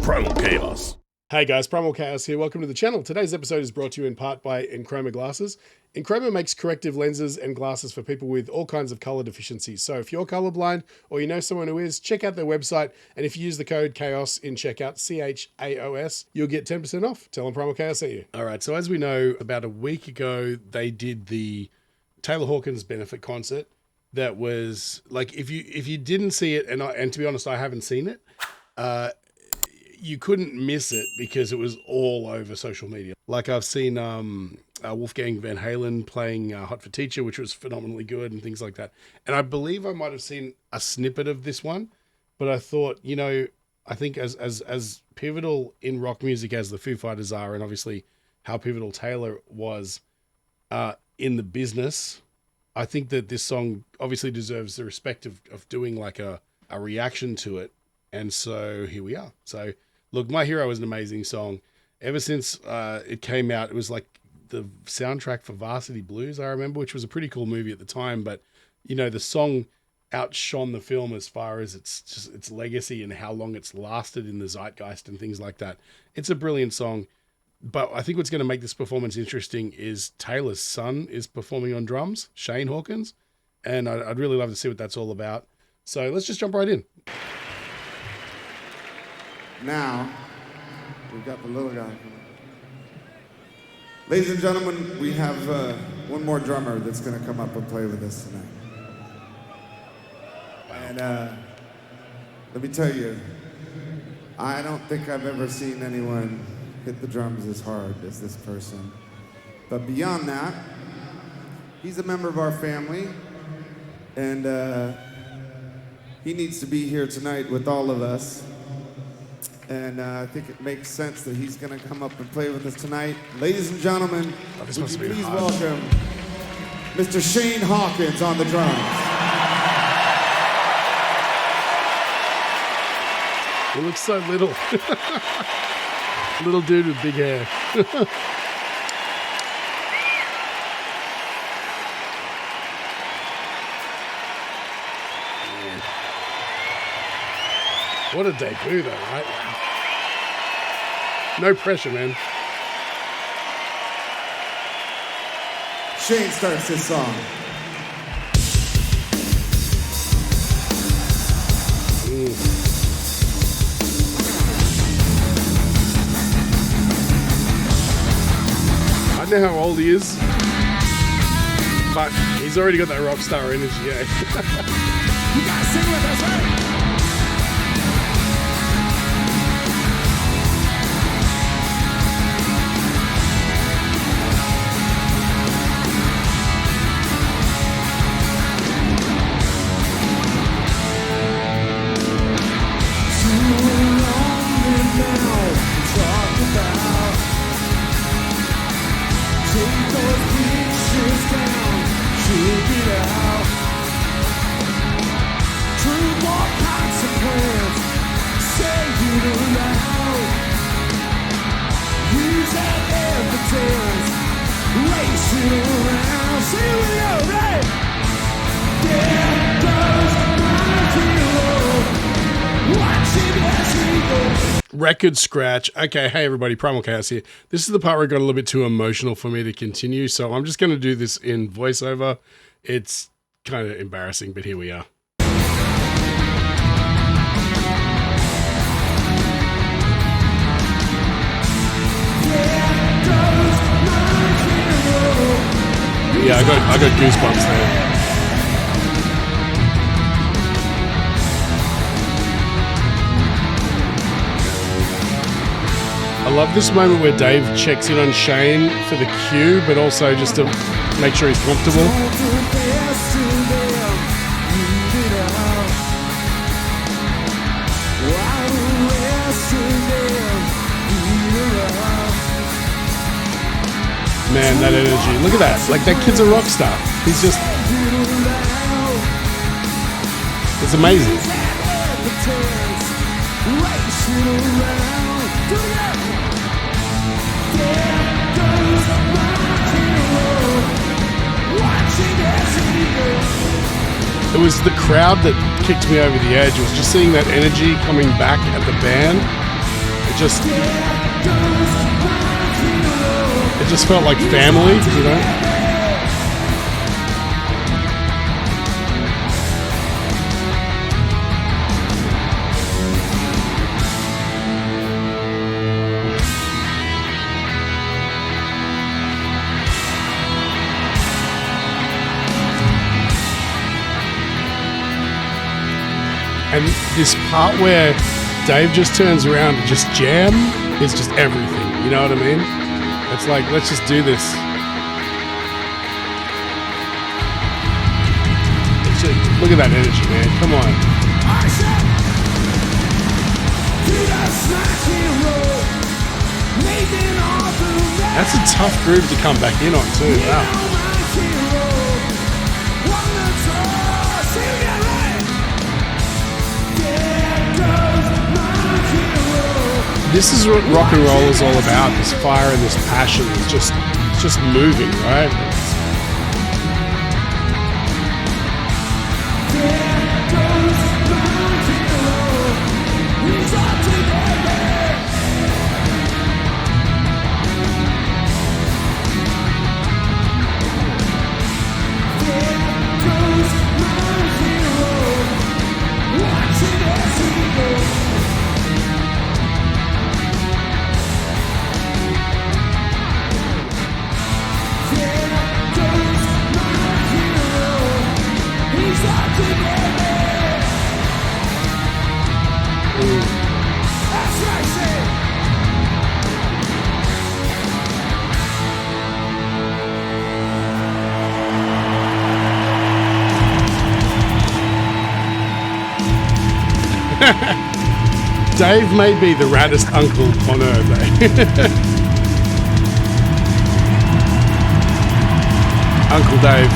Primal Chaos. Hey guys, Primal Chaos here. Welcome to the channel. Today's episode is brought to you in part by Enchroma Glasses. Enchroma makes corrective lenses and glasses for people with all kinds of color deficiencies. So if you're colorblind or you know someone who is, check out their website. And if you use the code CHAOS in checkout, CHAOS, you'll get 10% off. Tell them Primal Chaos sent you. All right, so as we know, about a week ago, they did the Taylor Hawkins benefit concert. That was like, if you didn't see it, and to be honest, I haven't seen it, you couldn't miss it because it was all over social media. Like I've seen Wolfgang Van Halen playing Hot for Teacher, which was phenomenally good and things like that. And I believe I might have seen a snippet of this one, but I thought, you know, I think as pivotal in rock music as the Foo Fighters are, and obviously how pivotal Taylor was in the business, I think that this song obviously deserves the respect of doing like a reaction to it. And so here we are. So look, My Hero is an amazing song. Ever since it came out, it was like the soundtrack for Varsity Blues, I remember, which was a pretty cool movie at the time. But, you know, the song outshone the film as far as its legacy and how long it's lasted in the zeitgeist and things like that. It's a brilliant song. But I think what's going to make this performance interesting is Taylor's son is performing on drums, Shane Hawkins. And I'd really love to see what that's all about. So let's just jump right in. Now, we've got the little guy. Ladies and gentlemen, we have one more drummer that's going to come up and play with us tonight. And let me tell you, I don't think I've ever seen anyone hit the drums as hard as this person. But beyond that, he's a member of our family, and he needs to be here tonight with all of us. And I think it makes sense that he's going to come up and play with us tonight. Ladies and gentlemen, would you please welcome Mr. Shane Hawkins on the drums. He looks so little. Little dude with big hair. What a debut though, right? No pressure, man. Shane starts this song. I don't know how old he is, but he's already got that rock star energy, yeah. You guys sing with us, right? Record scratch. Okay, hey everybody, Primal Chaos here. This is the part where it got a little bit too emotional for me to continue, so I'm just going to do this in voiceover. It's kind of embarrassing, but here we are. Yeah, I got goosebumps there. I love this moment where Dave checks in on Shane for the cue, but also just to make sure he's comfortable. Man, that energy. Look at that. Like, that kid's a rock star. He's just... It's amazing. It was the crowd that kicked me over the edge. It was just seeing that energy coming back at the band. it just felt like family, you know? And this part where Dave just turns around and just jam is just everything. You know what I mean? It's like, let's just do this. Look at that energy, man. Come on. That's a tough groove to come back in on too. Wow. This is what rock and roll is all about. This fire and this passion. It's just moving, right? Dave may be the raddest uncle on earth, eh? Uncle Dave.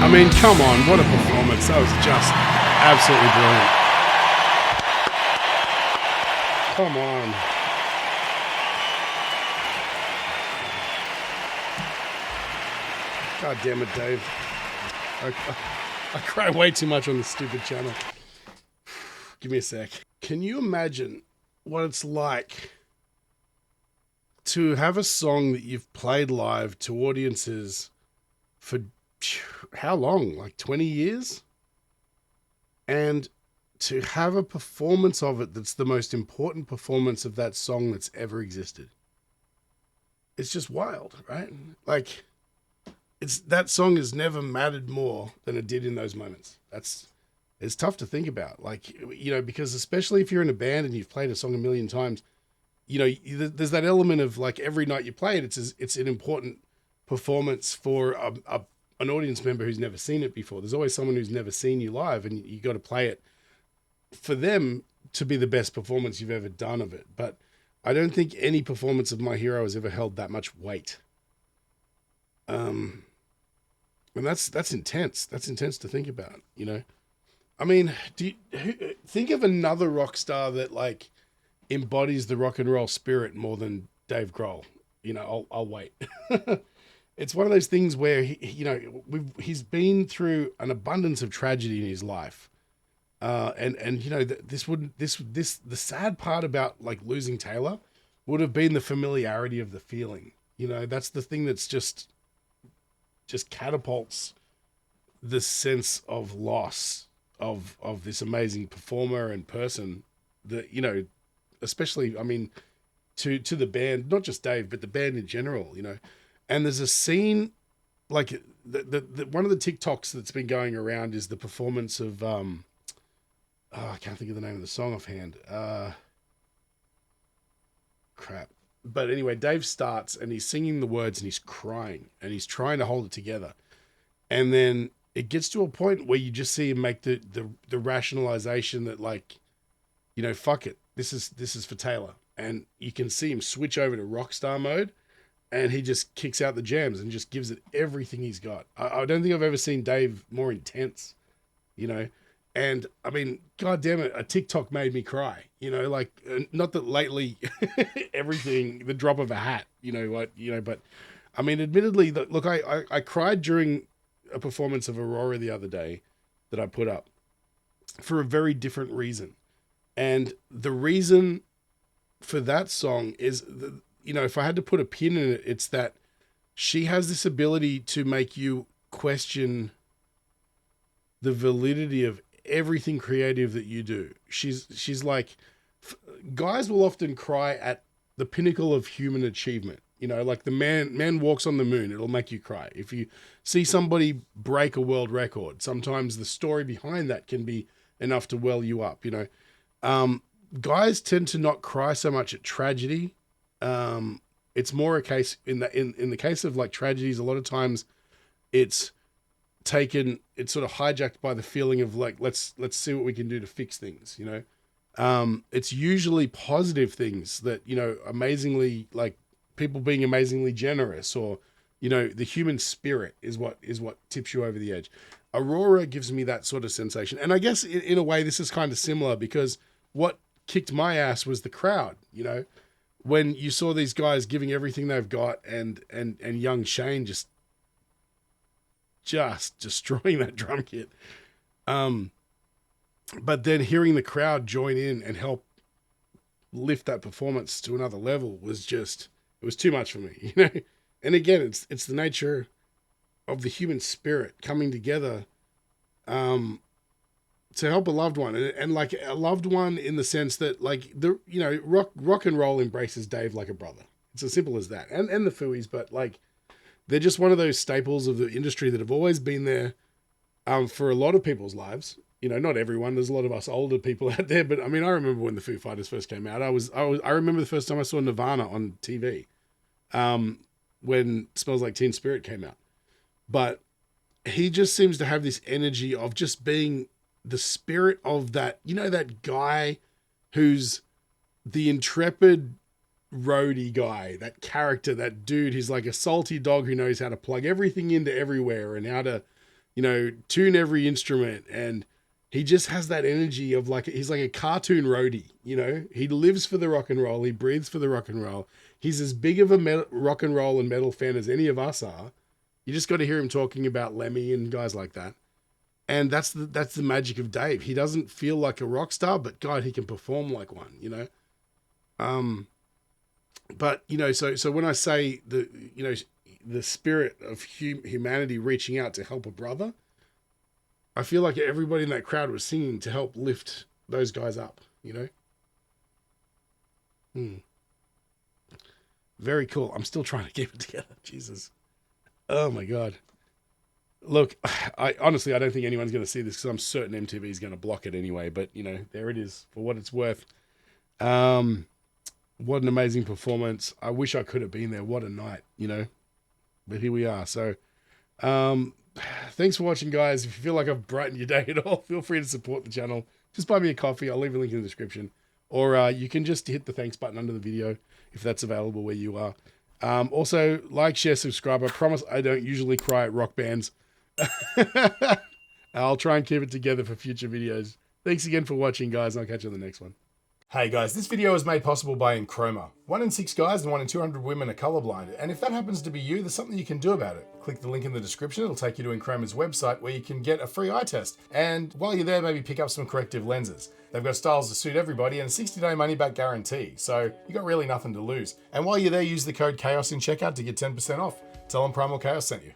I mean, come on, what a performance. That was just absolutely brilliant. Come on. God damn it, Dave. I cry way too much on this stupid channel. Give me a sec. Can you imagine what it's like to have a song that you've played live to audiences for how long? Like 20 years? And to have a performance of it that's the most important performance of that song that's ever existed. It's just wild, right? Like, that song has never mattered more than it did in those moments. It's tough to think about, like, you know, because especially if you're in a band and you've played a song a million times, you know, there's that element of like every night you play it, it's an important performance for an audience member who's never seen it before. There's always someone who's never seen you live, and you got to play it for them to be the best performance you've ever done of it. But I don't think any performance of My Hero has ever held that much weight. And that's intense. That's intense to think about, you know? I mean, think of another rock star that like embodies the rock and roll spirit more than Dave Grohl. You know, I'll wait. It's one of those things where he's been through an abundance of tragedy in his life. And you know, the sad part about like losing Taylor would have been the familiarity of the feeling. You know, that's the thing that's just catapults the sense of loss of this amazing performer and person that, you know, especially, I mean, to the band, not just Dave, but the band in general, you know. And there's a scene, like the one of the TikToks that's been going around is the performance of, I can't think of the name of the song offhand. Crap. But anyway, Dave starts and he's singing the words and he's crying and he's trying to hold it together. And then it gets to a point where you just see him make the rationalization that, like, you know, fuck it. This is for Taylor. And you can see him switch over to rock star mode and he just kicks out the jams and just gives it everything he's got. I don't think I've ever seen Dave more intense, you know. And I mean, God damn it, a TikTok made me cry, you know, like, not that lately everything, the drop of a hat, you know what, you know, but I mean, admittedly, look, I cried during a performance of Aurora the other day that I put up for a very different reason. And the reason for that song is, if I had to put a pin in it, it's that she has this ability to make you question the validity of everything creative that you do. She's like, guys will often cry at the pinnacle of human achievement. Like the man walks on the moon, it'll make you cry. If you see somebody break a world record, sometimes the story behind that can be enough to well you up. Guys tend to not cry so much at tragedy. It's more a case in the case of like tragedies, a lot of times it's sort of hijacked by the feeling of like, let's see what we can do to fix things, it's usually positive things that, amazingly, like people being amazingly generous, or, the human spirit is what tips you over the edge. Aurora gives me that sort of sensation. And I guess in a way, this is kind of similar, because what kicked my ass was the crowd, when you saw these guys giving everything they've got, and young Shane just destroying that drum kit. But then hearing the crowd join in and help lift that performance to another level was it was too much for me, And again, it's the nature of the human spirit coming together, to help a loved one, and like a loved one in the sense that, like, rock and roll embraces Dave like a brother. It's as simple as that. And the Fooies, but like, they're just one of those staples of the industry that have always been there, for a lot of people's lives. Not everyone. There's a lot of us older people out there, but I mean, I remember when the Foo Fighters first came out. I remember the first time I saw Nirvana on TV, when Smells Like Teen Spirit came out. But he just seems to have this energy of just being the spirit of that, that guy who's the intrepid roadie guy, that character, that dude who's like a salty dog who knows how to plug everything into everywhere and how to, tune every instrument. And he just has that energy of like, he's like a cartoon roadie, he lives for the rock and roll. He breathes for the rock and roll. He's as big of a rock and roll and metal fan as any of us are. You just got to hear him talking about Lemmy and guys like that. And that's the magic of Dave. He doesn't feel like a rock star, but God, he can perform like one, But, so when I say the spirit of humanity reaching out to help a brother, I feel like everybody in that crowd was singing to help lift those guys up, Very cool. I'm still trying to keep it together. Jesus. Oh my God. Look, I honestly don't think anyone's going to see this, because I'm certain MTV is going to block it anyway. But, there it is for what it's worth. What an amazing performance. I wish I could have been there. What a night, But here we are. So, thanks for watching, guys. If you feel like I've brightened your day at all, feel free to support the channel. Just buy me a coffee. I'll leave a link in the description. Or you can just hit the thanks button under the video if that's available where you are. Also, like, share, subscribe. I promise I don't usually cry at rock bands. I'll try and keep it together for future videos. Thanks again for watching, guys, and I'll catch you on the next one. Hey guys, this video is made possible by Enchroma. 1 in 6 guys and 1 in 200 women are colorblind, and if that happens to be you, there's something you can do about it. Click the link in the description, it'll take you to Enchroma's website where you can get a free eye test. And while you're there, maybe pick up some corrective lenses. They've got styles to suit everybody and a 60-day money-back guarantee, so you got really nothing to lose. And while you're there, use the code CHAOS in checkout to get 10% off. Tell them Primal Chaos sent you.